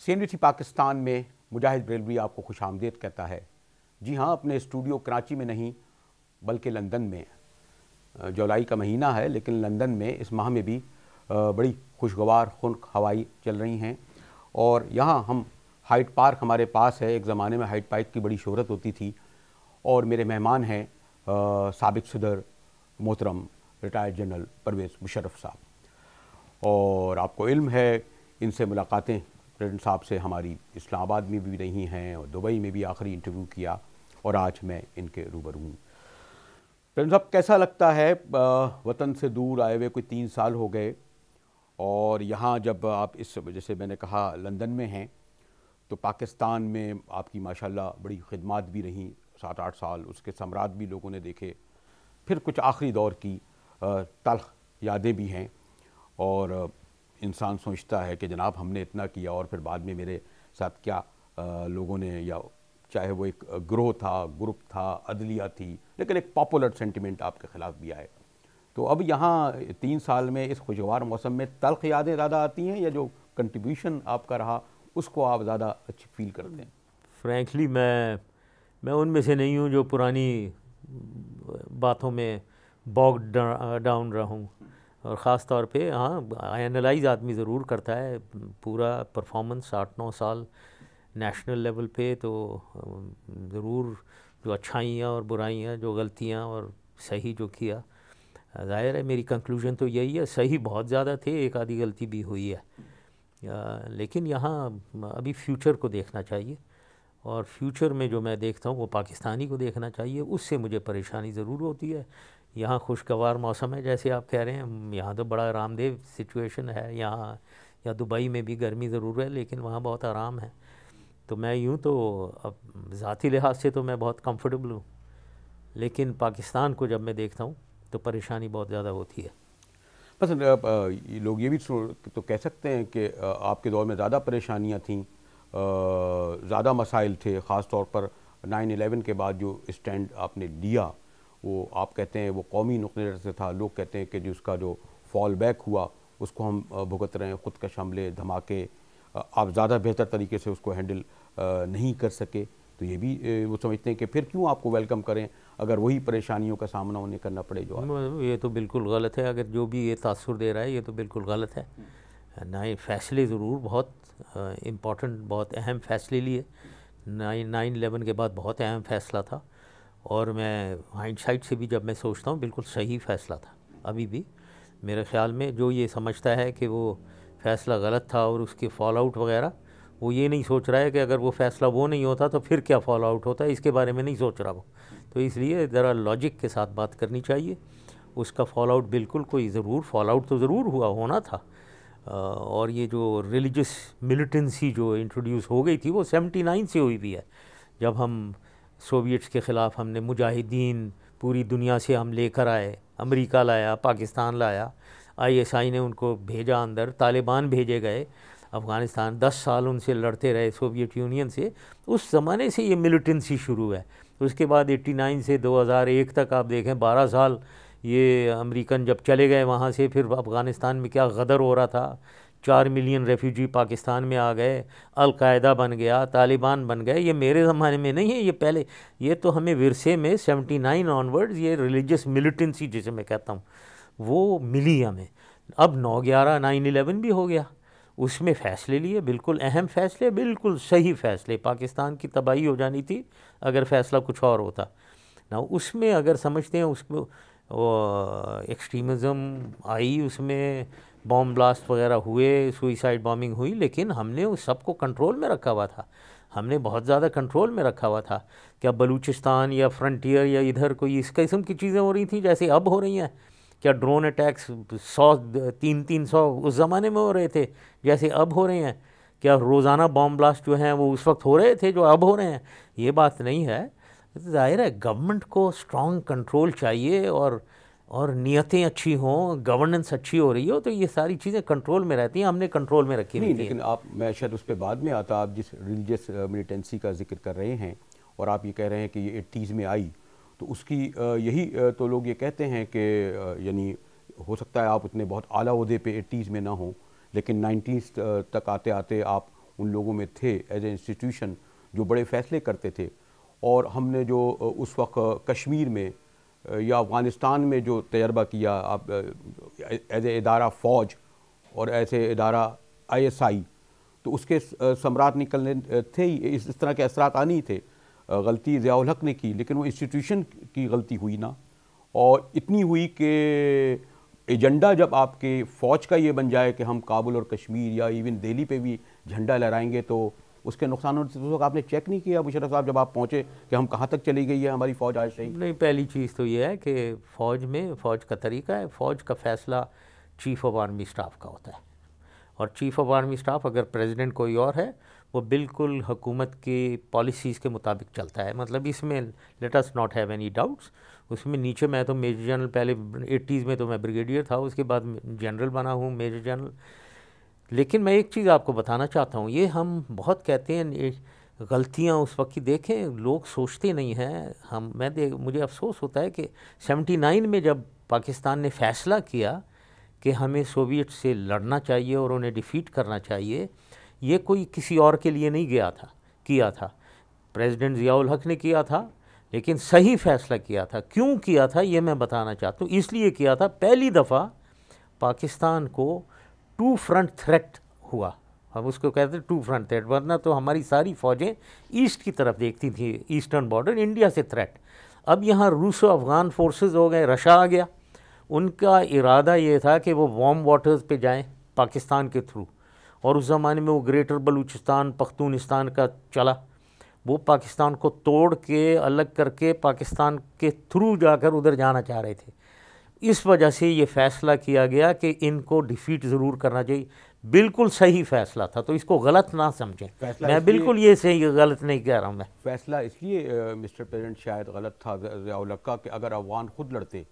CNBC Pakistan में मुजाहिद बरेलवी आपको खुशामदीद कहता है। जी हाँ, अपने स्टूडियो कराची में नहीं बल्कि लंदन में। जुलाई का महीना है लेकिन लंदन में इस माह में भी बड़ी खुशगवार खुनक हवाई चल रही हैं और यहाँ हम हाइड पार्क हमारे पास है। एक ज़माने में हाइड पार्क की बड़ी शोहरत होती थी और मेरे मेहमान हैं साबिक सदर मोहतरम रिटायर्ड जनरल परवेज़ मुशर्रफ साहब। और आपको इल्म है इनसे मुलाकातें प्रेसिडेंट साहब से हमारी इस्लामाबाद में भी रही हैं और दुबई में भी आखिरी इंटरव्यू किया और आज मैं इनके रूबरू हूँ। प्रेसिडेंट साहब, कैसा लगता है वतन से दूर आए हुए कोई 3 साल हो गए और यहाँ जब आप इस जैसे मैंने कहा लंदन में हैं तो पाकिस्तान में आपकी माशाल्लाह बड़ी खिदमात भी रहीं 7-8 साल, उसके समरात भी लोगों ने देखे, फिर कुछ आखिरी दौर की तल्ख यादें भी हैं और इंसान सोचता है कि जनाब हमने इतना किया और फिर बाद में मेरे साथ क्या लोगों ने, या चाहे वो एक ग्रोह था, ग्रुप था, अदलिया थी, लेकिन एक पॉपुलर सेंटिमेंट आपके ख़िलाफ़ भी आए। तो अब यहाँ 3 साल में इस खुशगवार मौसम में तल्ख यादें ज़्यादा आती हैं या जो कंट्रीब्यूशन आपका रहा उसको आप ज़्यादा अच्छी फील करते हैं? फ्रैंकली मैं उनमें से नहीं हूँ जो पुरानी बातों में बॉग डाउन रहा हूँ। और ख़ास तौर पे हाँ, एनालाइज आदमी ज़रूर करता है पूरा परफॉर्मेंस 8-9 साल नेशनल लेवल पे, तो ज़रूर जो अच्छाइयाँ और बुराइयाँ, जो गलतियाँ और सही जो किया, ज़ाहिर है मेरी कंक्लूजन तो यही है, सही बहुत ज़्यादा थे, एक आधी गलती भी हुई है। लेकिन यहाँ अभी फ्यूचर को देखना चाहिए और फ्यूचर में जो मैं देखता हूँ वो पाकिस्तानी को देखना चाहिए। उससे मुझे परेशानी ज़रूर होती है। यहाँ खुशगवार मौसम है जैसे आप कह रहे हैं, यहाँ तो बड़ा आरामदेह सिचुएशन है यहाँ, या दुबई में भी गर्मी ज़रूर है लेकिन वहाँ बहुत आराम है। तो मैं यूँ तो अब ज़ाती लिहाज से तो मैं बहुत कंफर्टेबल हूँ, लेकिन पाकिस्तान को जब मैं देखता हूँ तो परेशानी बहुत ज़्यादा होती है। बस लोग ये भी तो कह सकते हैं कि आपके दौर में ज़्यादा परेशानियाँ थीं, ज़्यादा मसाइल थे, ख़ास तौर पर 9/11 के बाद जो स्टैंड आपने लिया वो आप कहते हैं वो कौमी नुक्ते नज़र से था। लोग कहते हैं कि जो उसका जो फॉल बैक हुआ उसको हम भुगत रहे हैं, ख़ुदकश हमले, धमाके, आप ज़्यादा बेहतर तरीके से उसको हैंडल नहीं कर सके। तो ये भी वो समझते हैं कि फिर क्यों आपको वेलकम करें अगर वही परेशानियों का सामना उन्हें करना पड़े जो ये तो बिल्कुल गलत है। अगर जो भी ये तासुर दे रहा है ये तो बिल्कुल गलत है। नए फैसले ज़रूर बहुत इम्पॉर्टेंट, बहुत अहम फैसले लिए। 9/11 के बाद बहुत अहम फैसला था और मैं हाइंडसाइट से भी जब मैं सोचता हूँ बिल्कुल सही फ़ैसला था। अभी भी मेरे ख़्याल में जो ये समझता है कि वो फ़ैसला गलत था और उसके फॉल आउट वगैरह, वो ये नहीं सोच रहा है कि अगर वो फ़ैसला वो नहीं होता तो फिर क्या फॉल आउट होता है, इसके बारे में नहीं सोच रहा वो। तो इसलिए ज़रा लॉजिक के साथ बात करनी चाहिए। उसका फॉल आउट बिल्कुल कोई ज़रूर फॉल आउट तो ज़रूर होना था। और ये जो रिलीजियस मिलिटेंसी जो इंट्रोड्यूस हो गई थी वो 79 से हुई भी है, जब हम सोवियट्स के ख़िलाफ़ हमने मुजाहिदीन पूरी दुनिया से हम लेकर आए, अमेरिका लाया, पाकिस्तान लाया, ISI ने उनको भेजा अंदर, तालिबान भेजे गए अफ़गानिस्तान, 10 साल उनसे लड़ते रहे सोवियत यूनियन से। उस ज़माने से ये मिलिटेंसी शुरू है। उसके बाद 89 से 2001 तक आप देखें 12 साल ये अमेरिकन जब चले गए वहाँ से, फिर अफ़गानिस्तान में क्या गदर हो रहा था। 4 मिलियन रेफ्यूजी पाकिस्तान में आ गए, अलकायदा बन गया, तालिबान बन गए। ये मेरे ज़माने में नहीं है, ये पहले, ये तो हमें विरसे में 79 ऑनवर्ड्स ये रिलीजियस मिलिटेंसी जिसे मैं कहता हूँ वो मिली हमें। अब 9/11 9/11 भी हो गया, उसमें फ़ैसले लिए, बिल्कुल अहम फ़ैसले, बिल्कुल सही फ़ैसले। पाकिस्तान की तबाही हो जानी थी अगर फ़ैसला कुछ और होता ना। उसमें अगर समझते हैं उसको एक्सट्रीमिज़म आई, उसमें बॉम्ब ब्लास्ट वगैरह हुए, सुइसाइड बॉम्बिंग हुई, लेकिन हमने उस सब को कंट्रोल में रखा हुआ था। हमने बहुत ज़्यादा कंट्रोल में रखा हुआ था। क्या बलूचिस्तान या फ्रंटियर या इधर कोई इस किस्म की चीज़ें हो रही थी जैसे अब हो रही हैं? क्या ड्रोन अटैक्स 100-300 उस ज़माने में हो रहे थे जैसे अब हो रहे हैं? क्या रोज़ाना बॉम्ब ब्लास्ट जो हैं वो उस वक्त हो रहे थे जो अब हो रहे हैं? ये बात नहीं है। ज़ाहिर है गवर्नमेंट को स्ट्रॉन्ग कंट्रोल चाहिए और नियतें अच्छी हों, गवर्नेंस अच्छी हो रही हो तो ये सारी चीज़ें कंट्रोल में रहती हैं। हमने कंट्रोल में रखी नहीं, रहती लेकिन आप, मैं शायद उस पर बाद में आता, आप जिस रिलीजियस मिलिटेंसी का जिक्र कर रहे हैं और आप ये कह रहे हैं कि ये 80s में आई, तो उसकी यही तो लोग ये कहते हैं कि यानी हो सकता है आप उतने बहुत आला ओहदे पे 80s में ना हों, लेकिन 90s तक आते आते आप उन लोगों में थे एज ए इंस्टीट्यूशन जो बड़े फ़ैसले करते थे। और हमने जो उस वक्त कश्मीर में या अफ़गानिस्तान में जो तजर्बा किया, आप एज ए इदारा फ़ौज और ऐसे इदारा ISI, तो उसके सम्राट निकलने थे ही, इस तरह के असरात आने ही थे। गलती ज़िया-उल हक ने की, लेकिन वो इंस्टीट्यूशन की गलती हुई ना, और इतनी हुई कि एजेंडा जब आपके फ़ौज का ये बन जाए कि हम काबुल और कश्मीर या इवन दिल्ली पे भी झंडा लहराएंगे, तो उसके नुकसान होते। तो आपने चेक नहीं किया मुशर्रफ साहब जब आप पहुँचे कि हम कहाँ तक चली गई है हमारी फ़ौज आज से ही? नहीं, पहली चीज़ तो ये है कि फ़ौज का तरीका है, फ़ौज का फ़ैसला चीफ़ ऑफ आर्मी स्टाफ का होता है, और चीफ़ ऑफ आर्मी स्टाफ अगर प्रेसिडेंट कोई और है वो बिल्कुल हुकूमत की पॉलिसीज़ के मुताबिक चलता है। मतलब इसमें let us not have any doubts. उसमें नीचे मैं तो मेजर जनरल, पहले 80s में तो मैं ब्रिगेडियर था, उसके बाद जनरल बना हूँ, मेजर जनरल। लेकिन मैं एक चीज़ आपको बताना चाहता हूँ, ये हम बहुत कहते हैं गलतियाँ उस वक्त की, देखें लोग सोचते नहीं हैं। मुझे अफसोस होता है कि 79 में जब पाकिस्तान ने फ़ैसला किया कि हमें सोवियत से लड़ना चाहिए और उन्हें डिफ़ीट करना चाहिए, ये कोई किसी और के लिए नहीं किया था। प्रेसिडेंट ज़िया-उल हक ने किया था, लेकिन सही फ़ैसला किया था। क्यों किया था ये मैं बताना चाहता हूँ। इसलिए किया था, पहली दफ़ा पाकिस्तान को टू फ्रंट थ्रेट हुआ। हम उसको कहते हैं टू फ्रंट थ्रेट, वरना तो हमारी सारी फ़ौजें ईस्ट की तरफ देखती थी, ईस्टर्न बॉर्डर, इंडिया से थ्रेट। अब यहाँ रूसो अफ़गान फोर्सेस हो गए, रशा आ गया। उनका इरादा ये था कि वो वार्म वाटर्स पे जाएं पाकिस्तान के थ्रू, और उस ज़माने में वो ग्रेटर बलूचिस्तान पख्तूनिस्तान का चला, वो पाकिस्तान को तोड़ के अलग करके पाकिस्तान के थ्रू जाकर उधर जाना चाह रहे थे। इस वजह से ये फ़ैसला किया गया कि इनको डिफ़ीट ज़रूर करना चाहिए। बिल्कुल सही फ़ैसला था, तो इसको गलत ना समझें। मैं बिल्कुल ये सही गलत नहीं कह रहा हूँ। मैं फ़ैसला इसलिए मिस्टर प्रेसिडेंट शायद गलत था ज़िया-उल हक का कि अगर अफ़गान खुद लड़ते,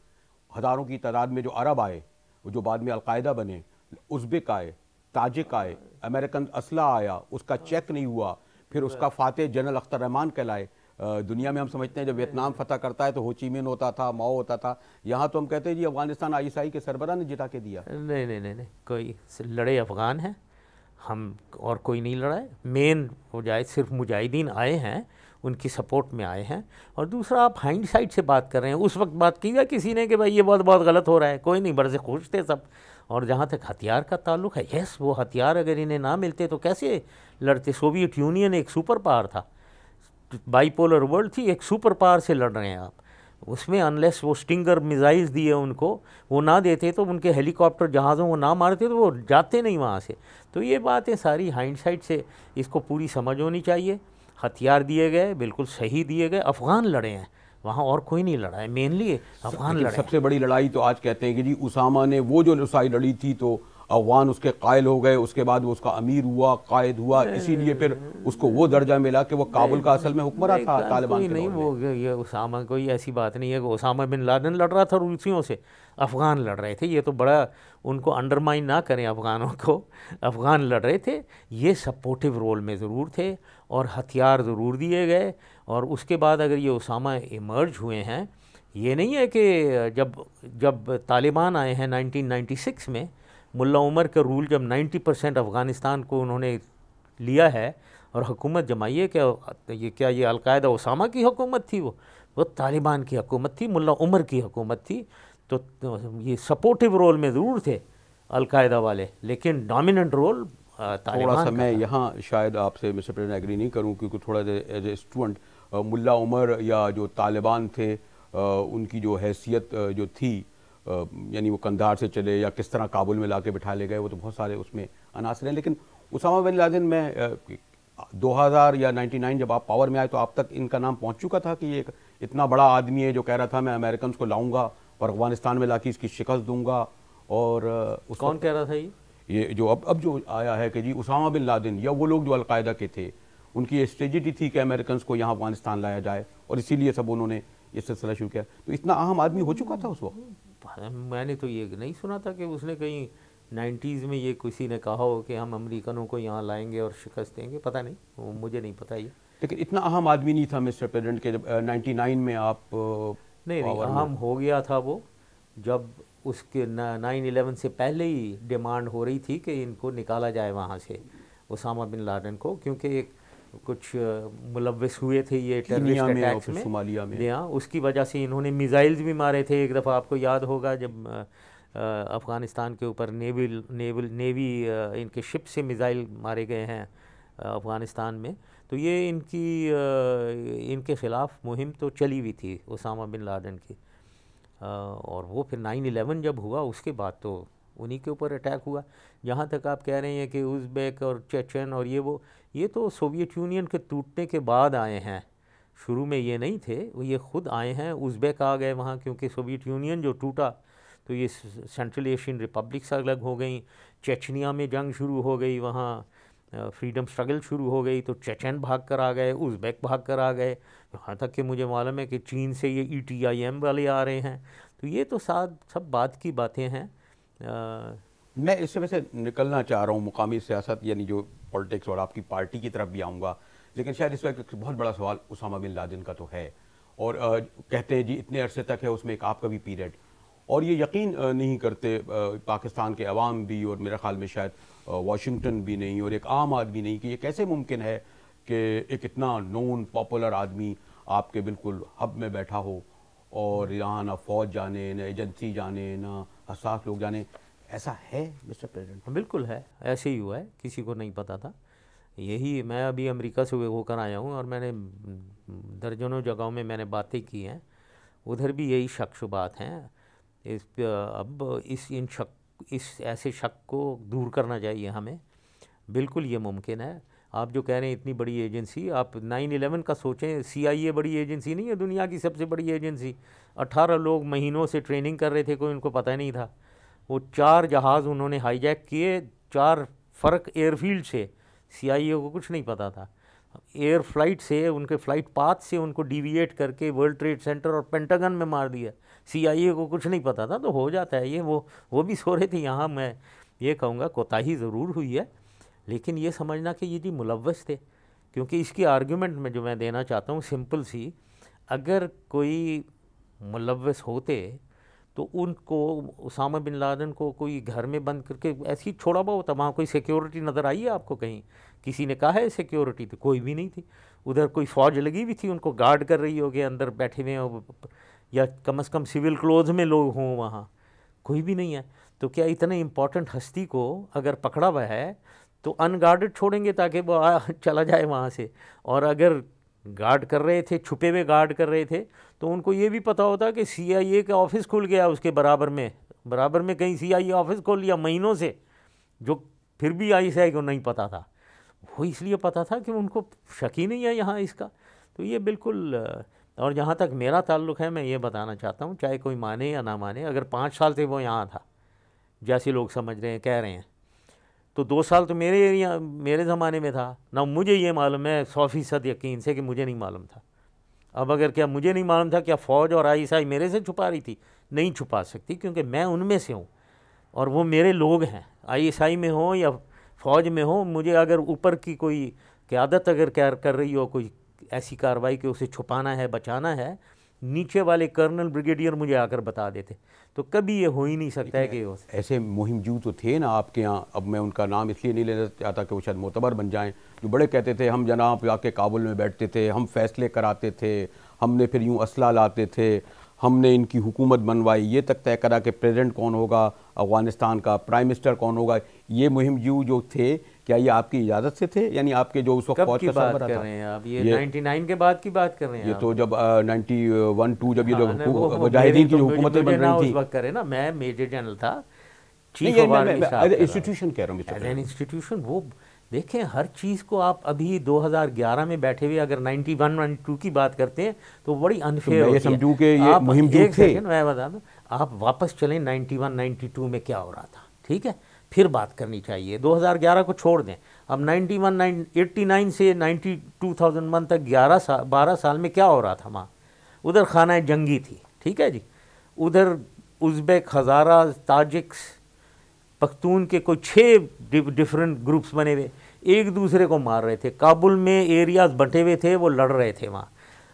हज़ारों की तादाद में जो अरब आए, जो बाद में अलकायदा बने, उज़्बेक आए, ताजिक आए, अमेरिकन असला आया, उसका चेक नहीं हुआ, फिर उसका फातेह जनरल अख्तर रहमान कहलाए। दुनिया में हम समझते हैं जब वियतनाम फतह करता है तो हो ची मिन होता था, माओ होता था। यहाँ तो हम कहते हैं जी अफ़गानिस्तान ISI के सरबराह ने जिता के दिया। नहीं नहीं नहीं नहीं, कोई लड़े अफ़गान हैं, हम और कोई नहीं लड़ा है। मेन हो जाए सिर्फ मुजाहिदीन आए हैं, उनकी सपोर्ट में आए हैं। और दूसरा, आप हाइंडसाइट से बात कर रहे हैं, उस वक्त बात की है किसी ने कि भाई ये बहुत गलत हो रहा है, कोई नहीं, बड़े से खुश थे सब। और जहाँ तक हथियार का ताल्लुक है, यस, वो हथियार अगर इन्हें ना मिलते तो कैसे लड़ते। सोवियत यूनियन एक सुपर पावर था, बाईपोलर वर्ल्ड थी, एक सुपर पावर से लड़ रहे हैं आप। उसमें अनलेस वो स्टिंगर मिसाइल्स दिए उनको, वो ना देते तो, उनके हेलीकॉप्टर जहाज़ों को ना मारते तो वो जाते नहीं वहाँ से। तो ये बातें सारी हाइंडसाइट से इसको पूरी समझ होनी चाहिए। हथियार दिए गए, बिल्कुल सही दिए गए। अफ़गान लड़े हैं वहाँ, और कोई नहीं लड़ा है, मेनली अफ़गान लड़े। सबसे बड़ी लड़ाई तो आज कहते हैं कि जी उसामा ने वो जो लड़ाई लड़ी थी तो अफ़गान उसके कायल हो गए, उसके बाद वो उसका अमीर हुआ, कायद हुआ, इसीलिए फिर उसको वो दर्जा मिला कि वो काबुल का असल में हुक्मरान था तालिबान के नहीं, वो ये उसामा, कोई ऐसी बात नहीं है कि उसामा बिन लादेन लड़ रहा था रूसियों से, अफ़गान लड़ रहे थे। ये तो बड़ा, उनको अंडरमाइन ना करें अफ़गानों को, अफ़गान लड़ रहे थे। ये सपोर्टिव रोल में ज़रूर थे और हथियार ज़रूर दिए गए। और उसके बाद अगर ये उसामा इमर्ज हुए हैं, ये नहीं है कि जब तालिबान आए हैं 1996 में, मुल्ला उमर का रूल जब 90% अफ़गानिस्तान को उन्होंने लिया है और हुकूमत जमाई है, क्या ये अलकायदा उसामा की हुकूमत थी? वो तालिबान की हुकूमत थी, मुल्ला उमर की हुकूमत थी। तो ये सपोर्टिव रोल में ज़रूर थे अलकायदा वाले, लेकिन डोमिनेंट रोल तालिबान। थोड़ा सा मैं यहाँ शायद आपसे मिस्टर प्रेसिडेंट एग्री नहीं करूँ, क्योंकि थोड़ा एज ए स्टूडेंट मुल्ला उमर या जो तालिबान थे उनकी जो हैसियत जो थी, यानी वो कंधार से चले या किस तरह काबुल में लाके बिठा ले गए, वो तो बहुत सारे उसमें अनासर हैं। लेकिन उसामा बिन लादेन में 2000 या 99 जब आप पावर में आए तो आप तक इनका नाम पहुंच चुका था कि ये एक इतना बड़ा आदमी है जो कह रहा था मैं अमेरिकन को लाऊंगा और अफगानिस्तान में लाके इसकी शिकस्त दूंगा। और कौन कह रहा था ये जो अब जो आया है कि जी उसामा बिन लादेन या वो लोग जो अलकायदा के थे, उनकी स्ट्रेटजी थी कि अमेरिकन को यहाँ अफगानिस्तान लाया जाए, और इसीलिए सब उन्होंने ये सिलसिला शुरू किया। तो इतना अहम आदमी हो चुका था उस वक्त? मैंने तो ये नहीं सुना था कि उसने कहीं 90s में ये किसी ने कहा हो कि हम अमेरिकनों को यहाँ लाएंगे और शिकस्त देंगे। पता नहीं, वो मुझे नहीं पता ये। लेकिन इतना अहम आदमी नहीं था मिस्टर प्रेसिडेंट के जब 99 में आप नहीं अहम हो गया था वो, जब उसके 9/11 से पहले ही डिमांड हो रही थी कि इनको निकाला जाए वहाँ से, ओसामा बिन लादेन को, क्योंकि कुछ मुलव्वस हुए थे ये टेररिस्ट अटैक्स में सोमालिया में। हाँ, उसकी वजह से इन्होंने मिसाइल्स भी मारे थे। एक दफ़ा आपको याद होगा जब अफ़गानिस्तान के ऊपर नेवी इनके शिप से मिसाइल मारे गए हैं अफ़गानिस्तान में। तो ये इनके ख़िलाफ़ मुहिम तो चली हुई थी ओसामा बिन लादेन की। और वो फिर 9/11 जब हुआ उसके बाद तो उन्हीं के ऊपर अटैक हुआ। जहाँ तक आप कह रहे हैं कि उज़्बेक और चेचन और ये तो सोवियत यूनियन के टूटने के बाद आए हैं, शुरू में ये नहीं थे, वो ये ख़ुद आए हैं। उज़्बेक आ गए वहाँ, क्योंकि सोवियत यूनियन जो टूटा तो ये सेंट्रल एशियन रिपब्लिक्स अलग हो गई। चेचनिया में जंग शुरू हो गई, वहाँ फ्रीडम स्ट्रगल शुरू हो गई, तो चेचन भाग कर आ गए, उज़्बेक भाग कर आ गए। यहाँ तक कि मुझे मालूम है कि चीन से ये ETIM वाले आ रहे हैं। तो ये तो सब बात की बातें हैं। मैं इससे वैसे निकलना चाह रहा हूँ मुकामी सियासत यानी जो पॉलिटिक्स और आपकी पार्टी की तरफ भी आऊँगा, लेकिन शायद इस वक्त बहुत बड़ा सवाल उसामा बिन लादेन का तो है। और कहते हैं जी इतने अरसे तक है, उसमें एक आपका भी पीरियड, और ये यकीन नहीं करते पाकिस्तान के अवाम भी, और मेरे ख्याल में शायद वाशिंगटन भी नहीं, और एक आम आदमी नहीं, कि ये कैसे मुमकिन है कि एक इतना नोन पॉपुलर आदमी आपके बिल्कुल हब में बैठा हो, और यहाँ ना फ़ौज जाने, ना एजेंसी जाने, ना हसास लोग जाने। ऐसा है मिस्टर प्रेसिडेंट? बिल्कुल है, ऐसे ही हुआ है, किसी को नहीं पता था। यही मैं अभी अमेरिका से होकर आया हूँ और मैंने दर्जनों जगहों में मैंने बातें की हैं, उधर भी यही शक शुबात हैं। अब इस ऐसे शक को दूर करना चाहिए हमें। बिल्कुल ये मुमकिन है। आप जो कह रहे हैं इतनी बड़ी एजेंसी, आप 9/11 का सोचें, CIA बड़ी एजेंसी नहीं है, दुनिया की सबसे बड़ी एजेंसी। 18 लोग महीनों से ट्रेनिंग कर रहे थे, कोई उनको पता नहीं था। वो 4 जहाज़ उन्होंने हाईजैक किए 4 फ़र्क एयरफील्ड से, CIA को कुछ नहीं पता था। एयर फ्लाइट से, उनके फ़्लाइट पाथ से उनको डिविएट करके वर्ल्ड ट्रेड सेंटर और पेंटागन में मार दिया। CIA को कुछ नहीं पता था। तो हो जाता है ये, वो भी सो रहे थे यहाँ। मैं ये कहूँगा कोताही ज़रूर हुई है, लेकिन ये समझना कि ये जी मुलव्वस थे, क्योंकि इसकी आर्गूमेंट में जो मैं देना चाहता हूँ सिंपल सी, अगर कोई मुलव्वस होते तो उनको, उसामा बिन लादेन को कोई घर में बंद करके ऐसे ही छोड़ा हुआ होता। वहाँ कोई सिक्योरिटी नज़र आई है आपको कहीं? किसी ने कहा है सिक्योरिटी? तो कोई भी नहीं थी। उधर कोई फ़ौज लगी हुई थी, उनको गार्ड कर रही होगी, अंदर बैठे हुए हो, या कम से कम सिविल क्लोथ में लोग हों, वहाँ कोई भी नहीं है। तो क्या इतने इम्पॉर्टेंट हस्ती को अगर पकड़ा हुआ है तो अनगार्डेड छोड़ेंगे ताकि वो चला जाए वहाँ से? और अगर गार्ड कर रहे थे, छुपे हुए गार्ड कर रहे थे, तो उनको ये भी पता होता कि CIA का ऑफिस खुल गया उसके बराबर में कहीं CIA ऑफिस खोल लिया महीनों से, जो फिर भी ISI को नहीं पता था। वो इसलिए पता था कि उनको शक ही नहीं है यहाँ इसका। तो ये बिल्कुल, और जहाँ तक मेरा ताल्लुक़ है, मैं ये बताना चाहता हूँ, चाहे कोई माने या ना माने, अगर 5 साल से वो यहाँ था जैसे लोग समझ रहे हैं, कह रहे हैं, तो 2 साल तो मेरे ज़माने में था ना। मुझे ये मालूम है 100% यकीन से कि मुझे नहीं मालूम था। अब अगर क्या मुझे नहीं मालूम था, क्या फ़ौज और ISI मेरे से छुपा रही थी? नहीं छुपा सकती, क्योंकि मैं उनमें से हूँ और वो मेरे लोग हैं। ISI में हो या फ़ौज में हो, मुझे अगर ऊपर की कोई क़यादत अगर कर रही हो कोई ऐसी कार्रवाई कि उसे छुपाना है, बचाना है, नीचे वाले कर्नल ब्रिगेडियर मुझे आकर बता देते। तो कभी ये हो ही नहीं सकता है कि ऐसे मुहिमजू तो थे ना आपके यहाँ। अब मैं उनका नाम इसलिए नहीं लेना चाहता कि वो शायद मोतबर बन जाएं, जो बड़े कहते थे हम जनाब जाके काबुल में बैठते थे, हम फैसले कराते थे, हमने फिर यूँ असला लाते थे, हमने इनकी हुकूमत बनवाई, ये तक तय करा कि प्रेसिडेंट कौन होगा अफ़गानिस्तान का, प्राइम मिनिस्टर कौन होगा। ये मुहिमजू जो थे, क्या ये आपकी इजाज़त से थे? यानी आपके जो उस वक्त फौज की बात कर रहे हैं आप? ये 99 के बाद की बात कर रहे हैं? ये तो जब 91-2 जब ये जो मुजाहिदीन की जो हुकूमतें बन रही थी उस वक्त करे ना, मैं मेजर जनरल था, चीफ ऑफ आर्मी इंस्टीट्यूशन कह रहा हूँ। एज इंस्टीट्यूशन वो देखें, हर चीज़ को आप अभी 2011 में बैठे हुए अगर 91-92 की बात करते हैं तो बड़ी अनफेयर होती है। समझू के ये मुहिमजू थे। मैं बता दूं, आप वापस चलें 91-92 में क्या हो रहा था, ठीक है, फिर बात करनी चाहिए। 2011 को छोड़ दें, अब 89 से 2001 तक 12 साल में क्या हो रहा था वहाँ? उधर खाना जंगी थी, ठीक है जी, उधर उज़्बेक, हज़ारा, ताजिक्स, पख्तून के कोई 6 डिफरेंट ग्रुप्स बने हुए एक दूसरे को मार रहे थे। काबुल में एरियाज बंटे हुए थे, वो लड़ रहे थे वहाँ।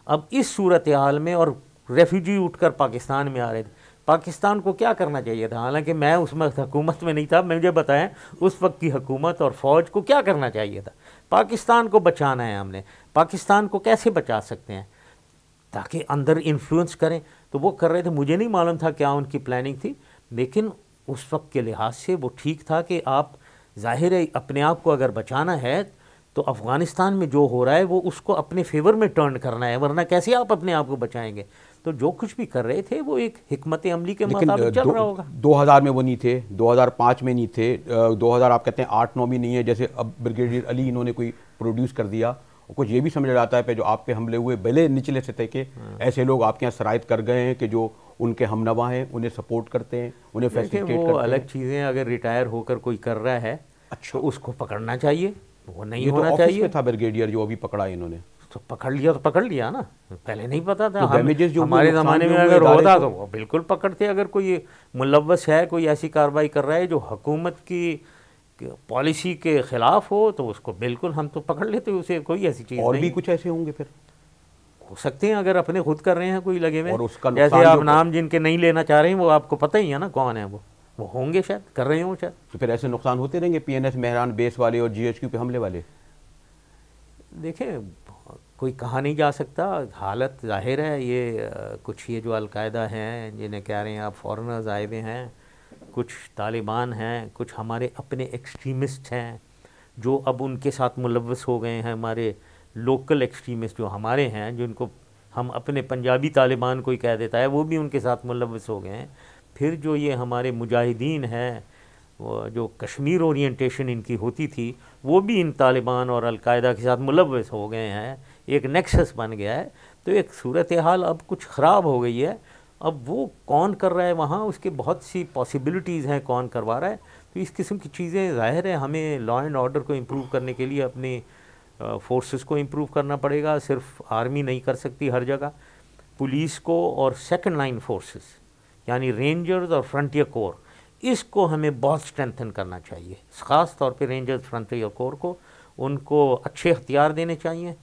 अब इस सूरत हाल में, और रेफ्यूजी उठकर पाकिस्तान में आ रहे थे। पाकिस्तान को क्या करना चाहिए था? हालांकि मैं उस वक्त हुकूमत में नहीं था, मुझे बताएं उस वक्त की हुकूमत और फ़ौज को क्या करना चाहिए था? पाकिस्तान को बचाना है हमने। पाकिस्तान को कैसे बचा सकते हैं? ताकि अंदर इन्फ्लुएंस करें, तो वो कर रहे थे। मुझे नहीं मालूम था क्या उनकी प्लानिंग थी, लेकिन उस वक्त के लिहाज से वो ठीक था कि आप ज़ाहिर है अपने आप को अगर बचाना है तो अफ़गानिस्तान में जो हो रहा है वो उसको अपने फेवर में टर्न करना है, वरना कैसे आप अपने आप को बचाएंगे? तो जो कुछ भी कर रहे थे वो एक हिकमत अमली के मुताबिक चल रहा होगा। 2000 में वो नहीं थे, 2005 में नहीं थे, 2000 आप कहते हैं 8-9 भी नहीं है, जैसे अब ब्रिगेडियर अली इन्होंने कोई प्रोड्यूस कर दिया। और कुछ ये भी समझ आता है पे जो आप पे हमले हुए भले निचले सतह के ऐसे लोग आपके यहाँ शराइत कर गए हैं कि जो उनके हमनवा हैं, उन्हें सपोर्ट करते हैं, उन्हें फैसिलिटेट करते हैं। वो अलग चीज़ें, अगर रिटायर होकर कोई कर रहा है तो उसको पकड़ना चाहिए, वो नहीं होना तो चाहिए। में था ब्रिगेडियर जो अभी पकड़ा है इन्होंने, तो पकड़ लिया ना, पहले नहीं पता था। तो हमारे ज़माने में अगर होता तो वो बिल्कुल पकड़ते। अगर कोई मुलव्वस है, कोई ऐसी कार्रवाई कर रहा है जो हुकूमत की पॉलिसी के ख़िलाफ़ हो, तो उसको बिल्कुल हम तो पकड़ लेते, उसे कोई ऐसी चीज़ और नहीं। भी कुछ ऐसे होंगे फिर हो सकते हैं, अगर अपने खुद कर रहे हैं कोई लगे हुए, जैसे आप नाम जिनके नहीं लेना चाह रहे हैं वो आपको पता ही है ना कौन है, वो होंगे शायद, कर रहे हों शायद। तो फिर ऐसे नुकसान होते रहेंगे PNS मेहरान बेस वाले और GHQ पे हमले वाले। देखें, कोई कहा नहीं जा सकता, हालत जाहिर है। ये कुछ ये जो अलकायदा हैं जिन्हें कह रहे हैं आप फॉरेनर्स आए हुए हैं, कुछ तालिबान हैं, कुछ हमारे अपने एक्सट्रीमिस्ट हैं जो अब उनके साथ मुलव्वस हो गए हैं। हमारे लोकल एक्सट्रीमिस्ट जो हमारे हैं, जिनको हम अपने पंजाबी तालिबान कोई कह देता है, वो भी उनके साथ मुलव्वस हो गए हैं। फिर जो ये हमारे मुजाहिदीन हैं, जो कश्मीर ओरिएंटेशन इनकी होती थी, वो भी इन तालिबान और अलकायदा के साथ मुलव्वस हो गए हैं। एक नेक्सस बन गया है। तो एक सूरत हाल अब कुछ ख़राब हो गई है। अब वो कौन कर रहा है वहाँ, उसके बहुत सी पॉसिबिलिटीज़ हैं कौन करवा रहा है। तो इस किस्म की चीज़ें ज़ाहिर है हमें लॉ एंड ऑर्डर को इम्प्रूव करने के लिए अपने फोर्सेस को इम्प्रूव करना पड़ेगा। सिर्फ आर्मी नहीं कर सकती हर जगह, पुलिस को और सेकंड लाइन फोर्सेस यानी रेंजर्स और फ्रंटियर कोर, इसको हमें बहुत स्ट्रेंथन करना चाहिए। ख़ास तौर पे रेंजर्स फ्रंटियर कोर को, उनको अच्छे हथियार देने चाहिए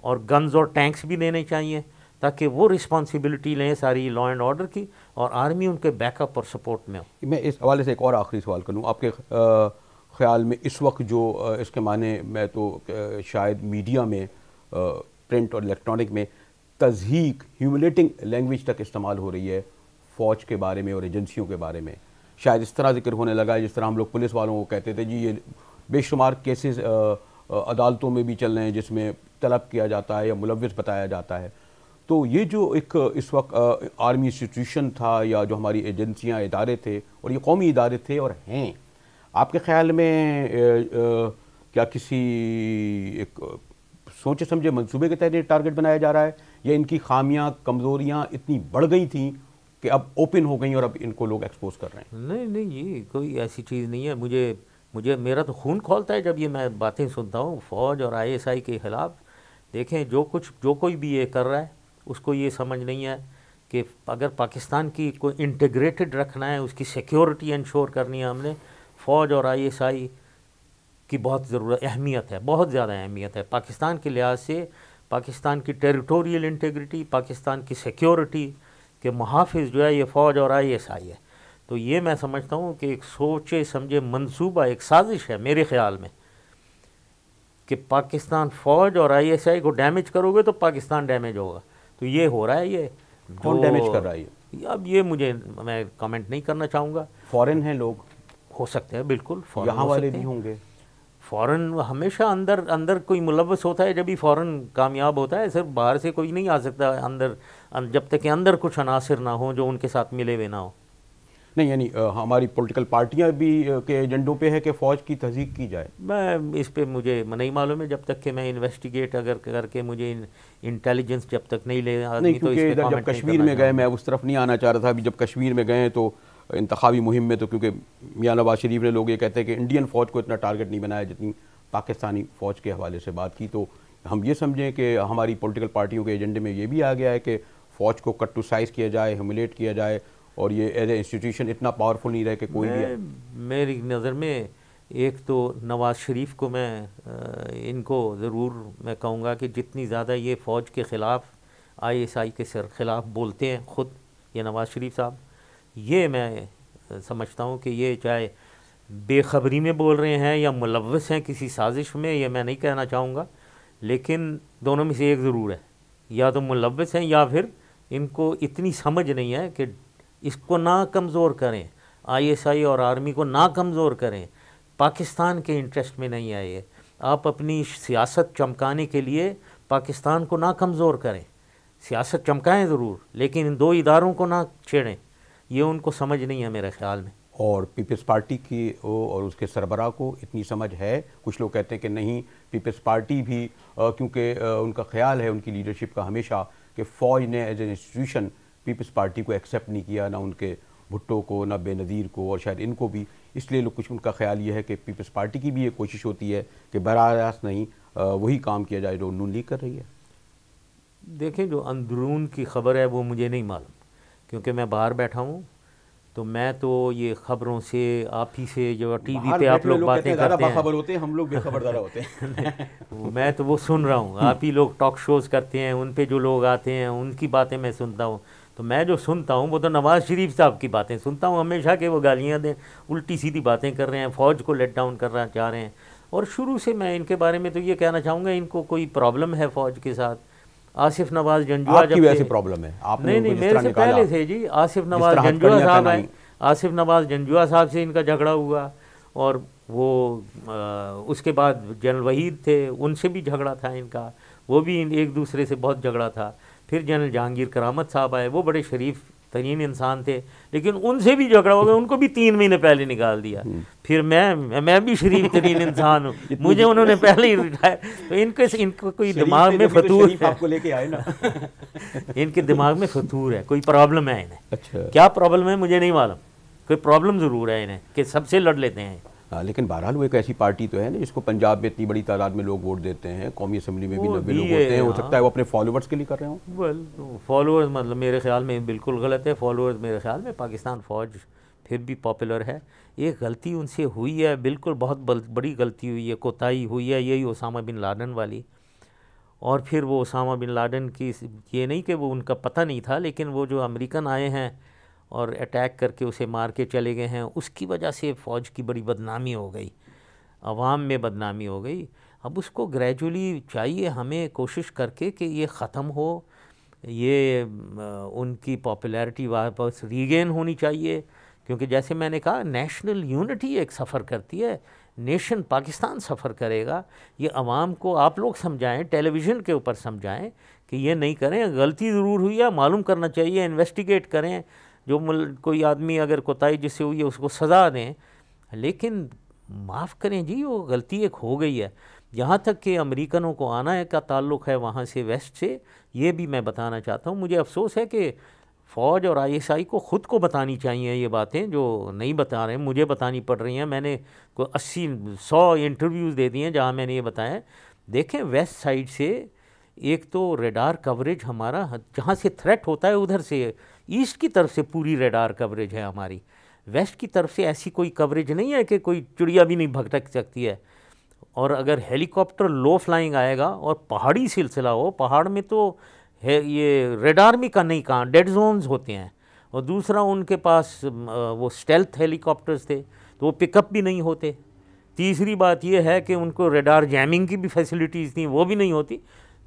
और गन्स और टैंक्स भी देने चाहिए, ताकि वो रिस्पॉन्सिबिलिटी लें सारी लॉ एंड ऑर्डर की, और आर्मी उनके बैकअप और सपोर्ट में हो। मैं इस हवाले से एक और आखिरी सवाल करूँ आपके ख़्याल में इस वक्त जो इसके माने, मैं तो शायद मीडिया में प्रिंट और इलेक्ट्रॉनिक में तज़हीक, ह्यूमिलेटिंग लैंग्वेज तक इस्तेमाल हो रही है फ़ौज के बारे में और एजेंसियों के बारे में, शायद इस तरह जिक्र होने लगा है जिस तरह हम लोग पुलिस वालों को कहते थे जी ये बेशुमार केसेस अदालतों में भी चल रहे हैं जिसमें तलब किया जाता है या मुलव्विस बताया जाता है। तो ये जो एक इस वक्त आर्मी इंस्टीट्यूशन था या जो हमारी एजेंसियां, इदारे थे, और ये कौमी इदारे थे और हैं, आपके ख़्याल में क्या किसी एक सोचे समझे मंसूबे के तहत टारगेट बनाया जा रहा है, या इनकी खामियां, कमज़ोरियां इतनी बढ़ गई थी कि अब ओपन हो गई और अब इनको लोग एक्सपोज कर रहे हैं? नहीं नहीं, ये कोई ऐसी चीज़ नहीं है। मुझे मेरा तो खून खौलता है जब ये मैं बातें सुनता हूँ फ़ौज और ISI के ख़िलाफ़। देखें, जो कोई भी ये कर रहा है उसको ये समझ नहीं है कि अगर पाकिस्तान की कोई इंटीग्रेटेड रखना है, उसकी सिक्योरिटी इंश्योर करनी है, हमने फ़ौज और ISI की बहुत ज़रूरत, अहमियत है, बहुत ज़्यादा अहमियत है। पाकिस्तान के लिहाज से पाकिस्तान की टेरिटोरियल इंटीग्रिटी, पाकिस्तान की सिक्योरिटी के मुहाफ़िज़ जो है ये फ़ौज और ISI है। तो ये मैं समझता हूँ कि एक सोचे समझे मंसूबा, एक साजिश है मेरे ख़्याल में, कि पाकिस्तान फ़ौज और ISI को डैमेज करोगे तो पाकिस्तान डैमेज होगा। तो ये हो रहा है। ये कौन डैमेज कर रहा है? अब ये मैं कमेंट नहीं करना चाहूँगा। फॉरेन हैं लोग, हो सकते हैं, बिल्कुल यहाँ वाले भी होंगे। फ़ौरन हमेशा अंदर कोई मुलव्वस होता है जब भी फ़ौरन कामयाब होता है। सिर्फ बाहर से कोई नहीं आ सकता अंदर, जब तक कि अंदर कुछ अनासिर ना हो जो उनके साथ मिले हुए ना हो। नहीं, यानी हमारी पॉलिटिकल पार्टियां भी के एजेंडों पे है कि फ़ौज की तहज़ीक की जाए। मैं इस पे मुझे नहीं मालूम है, जब तक कि मैं इन्वेस्टिगेट अगर करके मुझे इंटेलिजेंस जब तक नहीं ले आदमी, नहीं, क्योंकि तो जब कश्मीर में गए, मैं उस तरफ नहीं आना चाह रहा था। अभी जब कश्मीर में गए तो इंतखाबी मुहिम में, तो क्योंकि मियां नवाज शरीफ ने लोग ये कहते हैं कि इंडियन फ़ौज को इतना टारगेट नहीं बनाया जितनी पाकिस्तानी फ़ौज के हवाले से बात की, तो हम ये समझें कि हमारी पॉलिटिकल पार्टियों के एजेंडे में ये भी आ गया है कि फ़ौज को कट टू साइज़ किया जाए, ह्यूमिलेट किया जाए, और ये एज ए इंस्टीट्यूशन इतना पावरफुल नहीं रहे कि कोई भी। मेरी नज़र में एक तो नवाज़ शरीफ को मैं इनको ज़रूर मैं कहूँगा कि जितनी ज़्यादा ये फ़ौज के ख़िलाफ़ ISI के ख़िलाफ़ बोलते हैं ख़ुद ये नवाज़ शरीफ साहब, ये मैं समझता हूँ कि ये चाहे बेखबरी में बोल रहे हैं या मुलव्वस हैं किसी साजिश में, ये मैं नहीं कहना चाहूँगा, लेकिन दोनों में से एक ज़रूर है, या तो मुलव्वस हैं या फिर इनको इतनी समझ नहीं है कि इसको ना कमज़ोर करें, ISI और आर्मी को ना कमज़ोर करें, पाकिस्तान के इंटरेस्ट में नहीं आए। आप अपनी सियासत चमकाने के लिए पाकिस्तान को ना कमज़ोर करें, सियासत चमकाएं ज़रूर, लेकिन इन दो इदारों को ना छेड़ें। ये उनको समझ नहीं है मेरे ख्याल में। और पीपल्स पार्टी की और उसके सरबराह को इतनी समझ है? कुछ लोग कहते हैं कि नहीं, पीपल्स पार्टी भी क्योंकि उनका ख्याल है उनकी लीडरशिप का हमेशा कि फ़ौज ने as an institution Peoples Party को एक्सेप्ट नहीं किया, ना उनके भुट्टो को, ना बेनज़ीर को, और शायद इनको भी। इसलिए लोग कुछ उनका ख्याल ये है कि पीपल्स पार्टी की भी ये कोशिश होती है कि बराह रास्त नहीं वही काम किया जाए जो नून लीग कर रही है। देखें, जो अंदरून की खबर है वो मुझे नहीं मालूम, क्योंकि मैं बाहर बैठा हूँ, तो मैं तो ये खबरों से, आप ही से, जो टीवी पे आप लोग बातें करते हैं, खबर होते हैं, हम लोग बेखबर ज़्यादा होते हैं। मैं तो वो सुन रहा हूँ, आप ही लोग टॉक शोज़ करते हैं, उन पे जो लोग आते हैं उनकी बातें मैं सुनता हूँ। तो मैं जो सुनता हूँ वो तो नवाज़ शरीफ साहब की बातें सुनता हूँ हमेशा, कि वो गालियाँ दें, उल्टी सीधी बातें कर रहे हैं, फ़ौज को लेट डाउन करना चाह रहे हैं। और शुरू से मैं इनके बारे में तो ये कहना चाहूँगा, इनको कोई प्रॉब्लम है फ़ौज के साथ। आसिफ नवाज जंजुआ आपकी वजह से प्रॉब्लम है? आपने नहीं, मेरे से पहले थे जी। आसिफ नवाज जंजुआ साहब आए, आसिफ नवाज जंजुआ साहब से इनका झगड़ा हुआ, और वो उसके बाद जनरल वहीद थे, उनसे भी झगड़ा था इनका, वो भी एक दूसरे से बहुत झगड़ा था। फिर जनरल जहांगीर करामत साहब आए, वो बड़े शरीफ तरीन इंसान थे, लेकिन उनसे भी झगड़ा हो गया, उनको भी 3 महीने पहले निकाल दिया। फिर मैं भी शरीफ तरीन इंसान हूँ, मुझे उन्होंने पहले ही रिटायर। तो इनको कोई दिमाग में फतूर है, आपको लेके आए ना। इनके दिमाग में फतूर है, कोई प्रॉब्लम है इन्हें। अच्छा, क्या प्रॉब्लम है मुझे नहीं मालूम, कोई प्रॉब्लम ज़रूर है इन्हें कि सबसे लड़ लेते हैं। लेकिन बहरहाल वो एक ऐसी पार्टी तो है ना जिसको पंजाब में इतनी बड़ी तादाद में लोग वोट देते हैं, कौमी असम्बली में भी 90 लोग होते हैं। हो सकता है वो अपने फॉलोअर्स के लिए कर रहे हों। वेल, फॉलोअर्स मतलब मेरे ख्याल में बिल्कुल गलत है। फॉलोअर्स मेरे ख्याल में पाकिस्तान फ़ौज फिर भी पॉपुलर है। एक गलती उनसे हुई है, बिल्कुल बहुत बड़ी गलती हुई है, कोताही हुई है, यही ओसामा बिन लादेन वाली। और फिर वो ओसामा बिन लादेन की, ये नहीं कि वो उनका पता नहीं था, लेकिन वो जो अमेरिकन आए हैं और अटैक करके उसे मार के चले गए हैं, उसकी वजह से फ़ौज की बड़ी बदनामी हो गई, अवाम में बदनामी हो गई। अब उसको ग्रेजुअली चाहिए हमें कोशिश करके कि ये ख़त्म हो, ये उनकी पॉपुलैरिटी वापस रीगेन होनी चाहिए। क्योंकि जैसे मैंने कहा, नेशनल यूनिटी एक सफ़र करती है, नेशन पाकिस्तान सफ़र करेगा। ये अवाम को आप लोग समझाएं, टेलीविज़न के ऊपर समझाएं कि ये नहीं करें, गलती ज़रूर हुई है, मालूम करना चाहिए, इन्वेस्टिगेट करें, जो कोई आदमी अगर कोताही जिससे हुई है उसको सज़ा दें, लेकिन माफ़ करें जी, वो गलती एक हो गई है। यहाँ तक कि अमेरिकनों को आना का ताल्लुक़ है वहाँ से, वेस्ट से, ये भी मैं बताना चाहता हूँ। मुझे अफसोस है कि फ़ौज और ISI को ख़ुद को बतानी चाहिए ये बातें, जो नहीं बता रहे हैं, मुझे बतानी पड़ रही हैं। मैंने कोई 80-100 इंटरव्यूज़ दे दिए हैं जहाँ मैंने ये बताया। देखें, वेस्ट साइड से एक तो रेडार कवरेज हमारा, जहाँ से थ्रेट होता है उधर से, ईस्ट की तरफ से पूरी रेडार कवरेज है हमारी। वेस्ट की तरफ से ऐसी कोई कवरेज नहीं है कि कोई चिड़िया भी नहीं भटक सकती है। और अगर हेलीकॉप्टर लो फ्लाइंग आएगा और पहाड़ी सिलसिला हो, पहाड़ में तो है ये रेडार भी का नहीं, कहाँ डेड जोन्स होते हैं। और दूसरा, उनके पास वो स्टेल्थ हेलीकॉप्टर्स थे तो वो पिकअप भी नहीं होते। तीसरी बात ये है कि उनको रेडार जैमिंग की भी फैसिलिटीज़ थी, वो भी नहीं होती।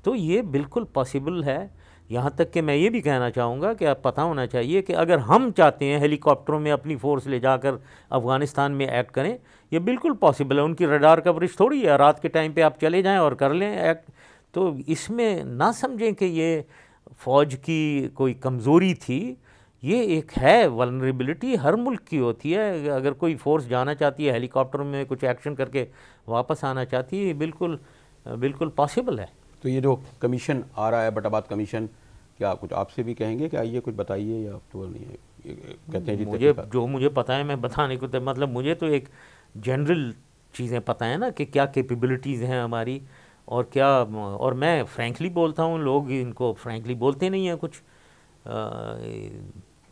तो ये बिल्कुल पॉसिबल है। यहाँ तक कि मैं ये भी कहना चाहूँगा कि आप पता होना चाहिए कि अगर हम चाहते हैं हेलीकॉप्टरों में अपनी फ़ोर्स ले जाकर अफ़गानिस्तान में एक्ट करें, ये बिल्कुल पॉसिबल है। उनकी रडार कवरेज थोड़ी है, रात के टाइम पे आप चले जाएं और कर लें एक्ट। तो इसमें ना समझें कि ये फ़ौज की कोई कमज़ोरी थी, ये एक है वल्नरेबिलिटी, हर मुल्क की होती है। अगर कोई फ़ोर्स जाना चाहती है हेलीकॉप्टर में कुछ एक्शन करके वापस आना चाहती है, बिल्कुल पॉसिबल है। तो ये जो कमीशन आ रहा है, बटाबाद कमीशन, क्या कुछ आपसे भी कहेंगे कि आइए कुछ बताइए, या तो नहीं है? कहते हैं मुझे पता है मैं बताने को, मतलब मुझे तो एक जनरल चीज़ें पता है ना कि क्या कैपेबिलिटीज़ हैं हमारी और क्या, और मैं फ्रैंकली बोलता हूँ, लोग इनको फ्रैंकली बोलते नहीं हैं कुछ।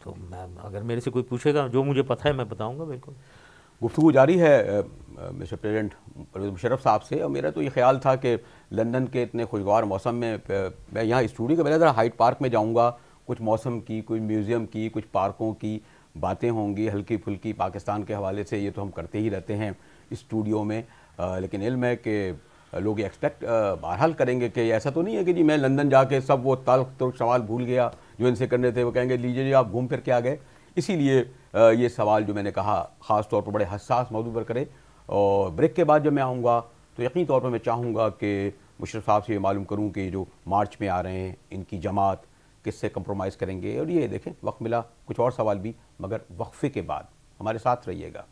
तो मैं, अगर मेरे से कोई पूछेगा जो मुझे पता है मैं बताऊँगा बिल्कुल। गुफ्तगू जारी है मिस्टर प्रेसिडेंट परवेज़ मुशर्रफ साहब से। और मेरा तो ये ख्याल था कि लंदन के इतने खुशगवार मौसम में मैं यहाँ स्टूडियो के बजाय ज़रा हाइड पार्क में जाऊँगा, कुछ मौसम की, कोई म्यूज़ियम की, कुछ पार्कों की बातें होंगी हल्की फुल्की पाकिस्तान के हवाले से, ये तो हम करते ही रहते हैं स्टूडियो में, लेकिन इल्म है कि लोग एक्सपेक्ट बहरहाल करेंगे कि ऐसा तो नहीं है कि जी मैं लंदन जाके सब वो तल्ख तुर्क सवाल भूल गया जो इनसे करने थे, वो कहेंगे लीजिए जी आप घूम फिर के आ गए। इसीलिए ये सवाल जो मैंने कहा ख़ास तौर पर बड़े हसास मौजू पर करें। और ब्रेक के बाद जब मैं आऊँगा तो यकीनी तौर पर मैं चाहूँगा कि मुशर्रफ साहब से ये मालूम करूँ कि जो मार्च में आ रहे हैं इनकी जमात किससे कंप्रोमाइज़ करेंगे। और ये देखें वक्त मिला कुछ और सवाल भी, मगर वक्फे के बाद हमारे साथ रहिएगा।